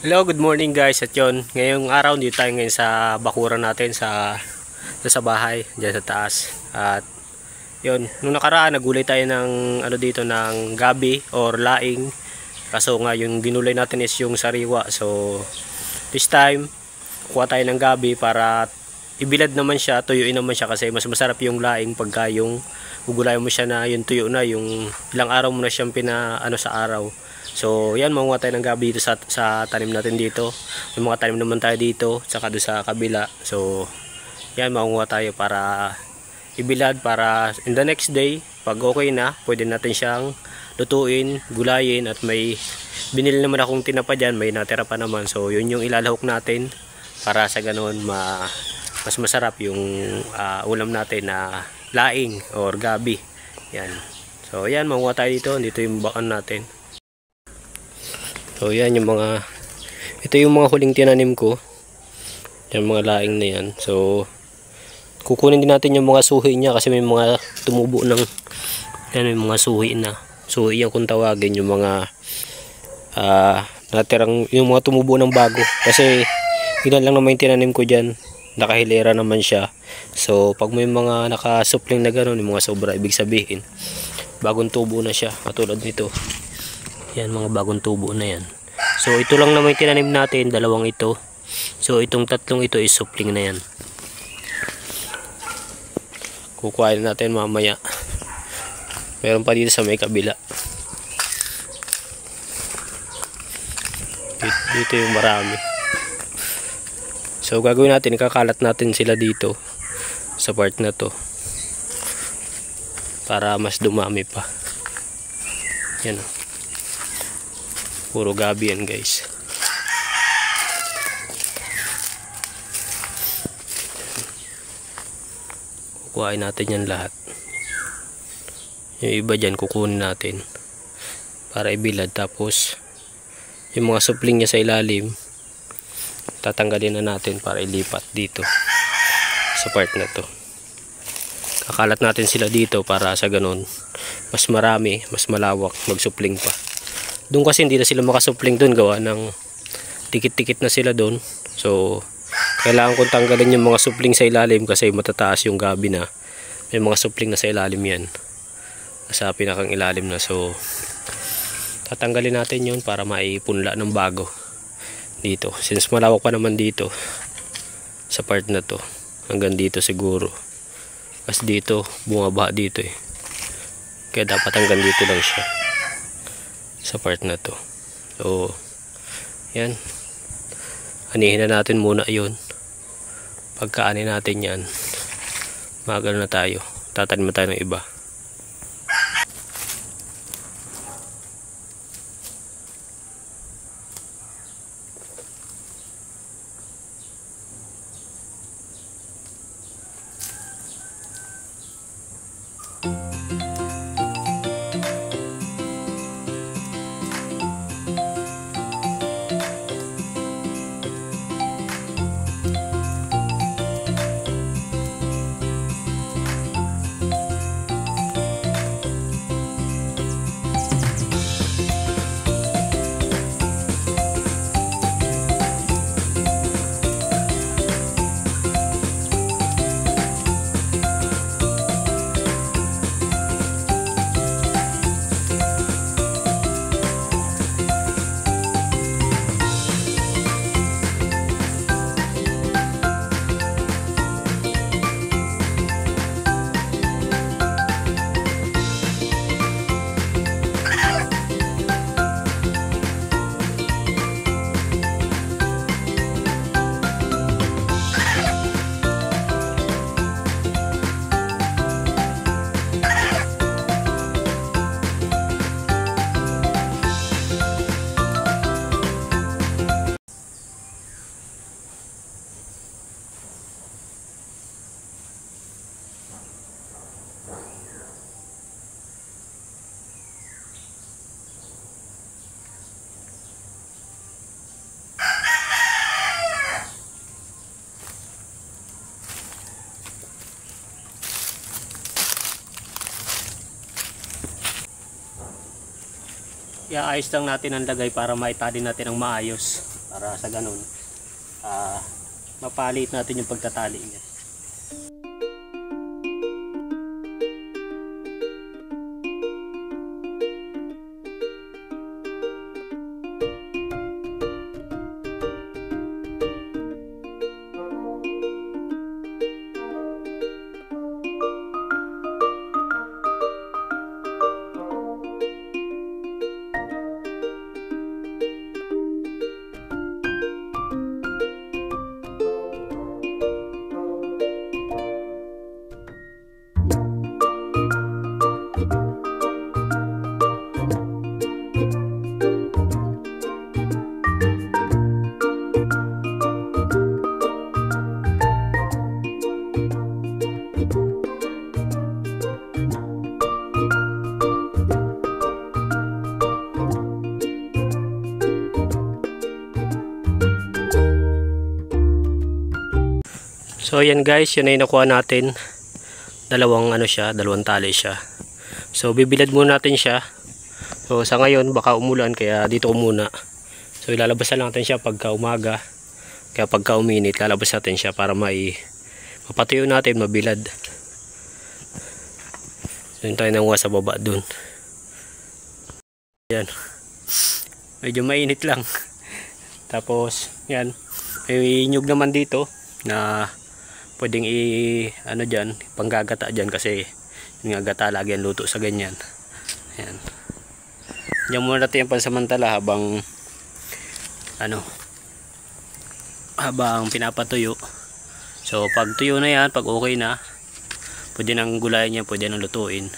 Hello, good morning guys. At yun, ngayong araw dito tayo ngayon sa bakuran natin sa bahay, dyan sa taas. At yun, nung nakaraan nagulay tayo ng dito ng gabi or laing. Kaso nga yung ginulay natin is yung sariwa. So this time, kuha tayo ng gabi para ibilad naman siya, tuyuin naman siya kasi mas masarap yung laing pagka yung gugulayan mo siya na yung tuyo na, yung ilang araw mo na siyang sa araw. So yan, manguha tayo ng gabi dito sa tanim natin dito. May mga tanim naman tayo dito, saka doon sa kabila. So yan, manguha tayo para ibilad, para in the next day, pag okay na, pwede natin siyang lutuin, gulayin. At may binili naman akong tinapa dyan, may natira pa naman. So yun yung ilalahok natin para sa ganoon mas masarap yung ulam natin na laing or gabi. Yan. So yan, manguha tayo dito yung bakan natin. So yan ito yung mga huling tinanim ko. Yung mga laing na yan. So kukunin din natin yung mga suhi niya kasi may mga tumubo ng may mga suhi na. Suhi yan kung tawagin, yung mga natirang, yung mga tumubo ng bago. Kasi ilan lang naman yung tinanim ko dyan. Nakahilera naman siya. So pag may mga nakasupling na gano'n, yung mga sobra, ibig sabihin bagong tubo na siya, katulad nito. Yan, mga bagong tubo na yan. So ito lang naman yung tinanim natin, dalawang ito. So itong tatlong ito is supling na yan. Kukuhain natin mamaya. Meron pa dito sa may kabila. Dito yung marami. So gagawin natin, kakalat natin sila dito sa part na to para mas dumami pa. Yan, puro gabi yan guys. Kukuhain natin yan lahat. Yung iba dyan kukunin natin para ibilad. Tapos yung mga supling niya sa ilalim tatanggalin na natin para ilipat dito sa part na to. Kakalat natin sila dito para sa ganun mas marami, mas malawak magsupling pa. Doon kasi hindi na sila makasupling doon, gawa ng tikit-tikit na sila doon. So kailangan kong tanggalin yung mga supling sa ilalim kasi matataas yung gabi na. May mga supling na sa ilalim yan, sa pinakang ilalim na. So tatanggalin natin yun para maipunla ng bago dito, since malawak pa naman dito sa part na to, hanggang dito siguro. Kasi dito bumabaha dito kaya dapat hanggang dito lang siya sa part na to. So yan, anihin na natin muna yun. Pagka-ani natin yan, magano na tayo, tatanim na tayo ng iba. Iaayos lang natin ang lagay para maitali natin ang maayos. para sa ganun mapalit natin yung pagtatali niya. So ayan guys, yun ay nakuha natin. Dalawang tali siya. So bibilad muna natin siya. So sa ngayon baka umulan kaya dito ko muna. So ilalabasan lang natin siya pagka umaga. Kaya pagka uminit lalabas natin siya para mapatuyo natin, mabilad. So yun tayo nanguha sa baba dun. Ayan. Medyo mainit lang. Tapos yan, may inyog naman dito na pwedeng dyan, panggagata dyan kasi yung gata lagi ang luto sa ganyan. Ayan. Diyan muna natin yung pansamantala habang pinapatuyo. So pag tuyo na yan, pag okay na, pwede nang gulayan yan, pwede nang lutuin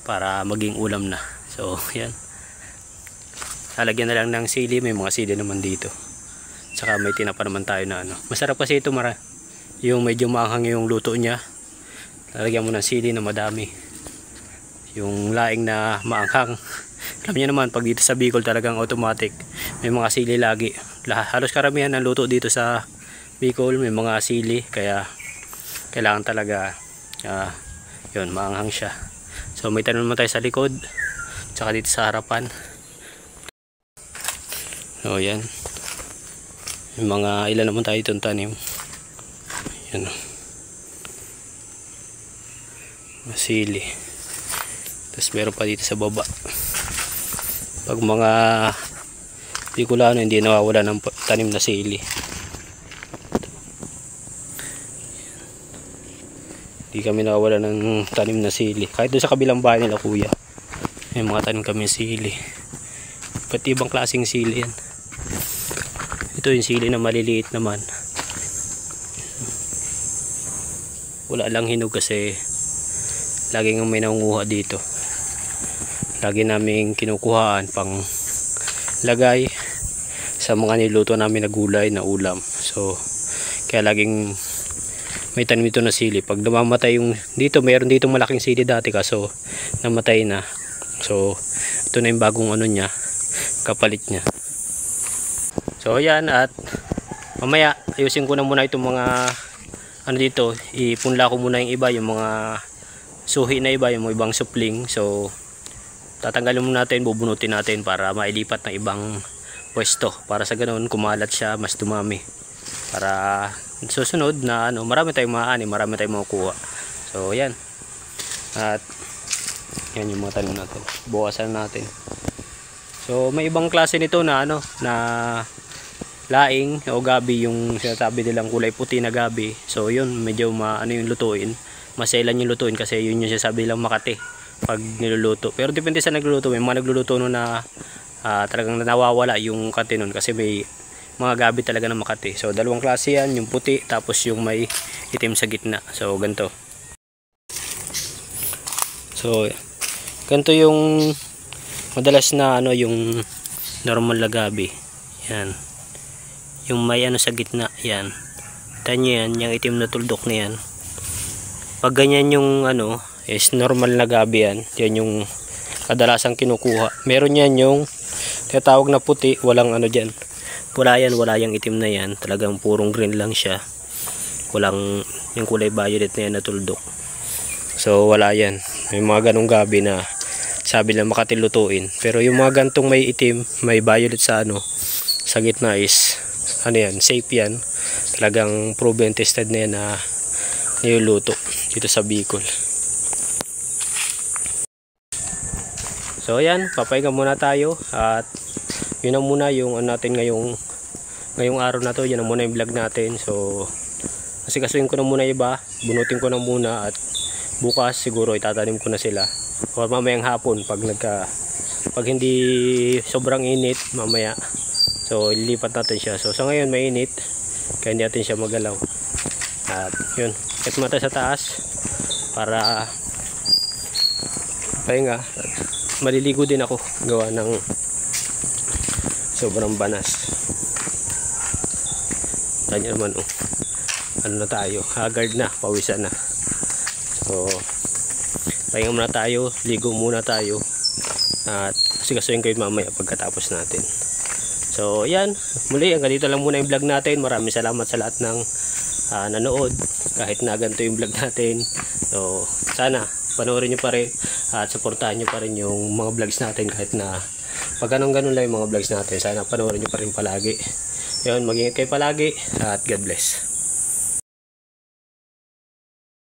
para maging ulam na. So yan, lalagyan na lang ng sili, may mga sili naman dito, saka may tinapa naman tayo na masarap kasi ito, yung medyo maanghang yung luto niya, lalagyan mo ng sili na madami, yung laing na maanghang. Alam niyo naman pag dito sa Bicol talagang automatic may mga sili lagi. Halos karamihan ng luto dito sa Bicol may mga sili, kaya kailangan talaga yun, maanghang siya. So may tanim naman tayo sa likod tsaka dito sa harapan. So yan, may mga ilan naman tayo itong tanim. Yan, masili. Tapos meron pa dito sa baba. Pag mga Bicolano hindi nawawala ng tanim na sili. Hindi kami nawawala ng tanim na sili. Kahit doon sa kabilang bahay nila kuya, may mga tanim kami sili. Pati ibang klaseng sili yan. Ito yung sili na maliliit naman. Wala lang hinog kasi laging may nangunguha dito. Lagi namin kinukuhaan pang lagay sa mga niluto namin na gulay na ulam. So kaya laging may tanim ito na sili. Pag namamatay yung dito, mayroon dito malaking sili dati kaso namatay na. So ito na yung bagong niya, kapalit niya. So ayan, at mamaya ayusin ko na muna itong mga dito, ipunla ko muna yung iba, yung mga suhi na iba, yung mga ibang supling. So tatanggalin muna natin, bubunutin natin para mailipat ng ibang pwesto, para sa ganoon kumalat siya, mas dumami, para susunod na marami tayong maani, marami tayong makukuha. So yan, at yan yung mga tanim natin, bukasan natin. So may ibang klase nito na na laing o gabi, yung sinasabi nilang kulay puti na gabi. So yun, medyo yung lutuin, masailan yung lutuin kasi yun yung sinasabi nilang Makati pag niluluto. Pero depende sa nagluluto, may mga nagluluto na talagang nawawala yung kati nun kasi may mga gabi talaga ng Makati. So dalawang klase yan, yung puti tapos yung may itim sa gitna. So ganito. So ganito yung madalas na yung normal na gabi. Yan, yung may sa gitna, yan. Tanyo yan, yung itim na tuldok na yan. Pag ganyan yung is normal na gabi yan. Yan yung kadalasang kinukuha. Meron yan yung tinatawag na puti, walang dyan. Wala yan, wala yung itim na yan. Talagang purong green lang siya. Walang yung kulay violet na yan na tuldok. So wala yan. May mga ganong gabi na sabi lang Makati lutuin. Pero yung mga gantong may itim, may violet sa sa gitna is ano yan, safe yan. Talagang proven tested na yan na niluluto dito sa Bicol. So ayan, papahinga muna tayo at yun na muna yung ano natin ngayong araw na to. Yan na muna yung vlog natin. So kasi kasuhin ko na muna iba, bunutin ko na muna at bukas siguro itatanim ko na sila. O mamayang hapon pag hindi sobrang init mamaya. So ilipat natin siya. So sa ngayon mainit kaya hindi natin siya magalaw. At yun, kahit mata sa taas para pahinga. Maliligo din ako gawa ng sobrang banas. Tanya naman ano na tayo, haggard na, pawisan na. So pahinga muna tayo, ligo muna tayo at sigasuhin ko yung mamaya pagkatapos natin. So yan, muli hanggang dito lang muna yung vlog natin. Maraming salamat sa lahat ng nanood kahit na ganito yung vlog natin. So sana panoorin nyo pa rin at supportahan nyo pa rin yung mga vlogs natin kahit na pag ganun lang yung mga vlogs natin. Sana panoorin nyo pa rin palagi. Yun, mag-ingat kayo palagi at God bless.